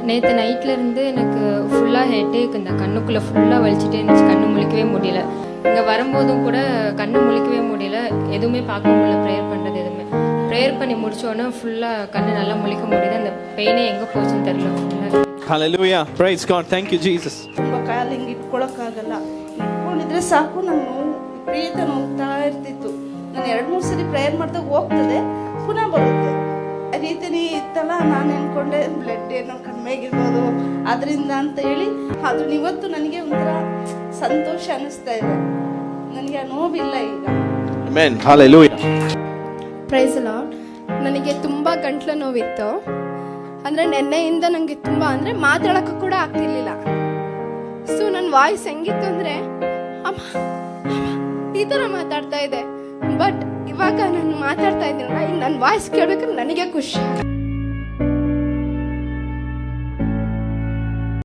நேற்று நைட்லேருந்து எனக்கு ஃபுல்லாக ஹெட்டேக், இந்த கண்ணுக்குள்ளே ஃபுல்லாக வலிச்சிட்டே இருந்துச்சு. கண்ணு முழிக்கவே முடியல. இங்கே வரும்போதும் கூட கண்ணு முழிக்கவே முடியல, எதுவுமே பார்க்க முடியல. ப்ரேயர் பண்ணுறது எதுவுமே ப்ரேயர் பண்ணி முடிச்சோன்னே ஃபுல்லாக கண்ணு நல்லா முழிக்க முடியுது. அந்த பெயினே எங்கே போச்சுன்னு தெரியல. ஃபுல்லாக Hallelujah. Praise God. Thank you, Jesus. ತುಂಬ ಕಾಲು ಹಿಂಗೆ ಇಟ್ಕೊಳಕ್ಕಾಗಲ್ಲ. ಇಟ್ಕೊಂಡಿದ್ರೆ ಸಾಕು, ನಂಗೆ ನೋವು ವಿಪರೀತ ನೋಗ್ತಾ ಇರ್ತಿತ್ತು. ನಾನು 2-3 ಸರಿ ಪ್ರೇಯರ್ ಮಾಡಿದಾಗ ಹೋಗ್ತದೆ, ಪುನಃ ಬರುತ್ತೆ. ಆ ರೀತಿನೇ ಇತ್ತಲ್ಲ, ನಾನು ಅನ್ಕೊಂಡೆ ಬ್ಲಡ್ ಏನೋ ಕಡಿಮೆ ಆಗಿರ್ಬೋದು ಅದರಿಂದ ಅಂತ ಹೇಳಿ. ಆದ್ರೂ ಇವತ್ತು ನನಗೆ ಒಂಥರ ಸಂತೋಷ ಅನ್ನಿಸ್ತಾ ಇದೆ. ನನಗೆ ಆ ನೋವಿಲ್ಲ ಈಗ. Amen. Hallelujah. Praise Lord. ನನಗೆ ತುಂಬ ಗಂಟ್ಲು ನೋವಿತ್ತು. ಅಂದರೆ ನೆನ್ನೆಯಿಂದ ನನಗೆ ತುಂಬ ಅಂದರೆ ಮಾತಾಡೋಕ್ಕೂ ಕೂಡ ಆಗ್ತಿರ್ಲಿಲ್ಲ. ಸೊ ನನ್ನ ವಾಯ್ಸ್ ಹೆಂಗಿತ್ತು ಅಂದರೆ ಅಮ್ಮ ಈ ಥರ ಮಾತಾಡ್ತಾ ಇದೆ. ಬಟ್ ಇವಾಗ ನಾನು ಮಾತಾಡ್ತಾ ಇದ್ದೀನಲ್ಲ, ಈಗ ನನ್ನ ವಾಯ್ಸ್ ಕೇಳಬೇಕಾದ್ರೆ ನನಗೆ ಖುಷಿ.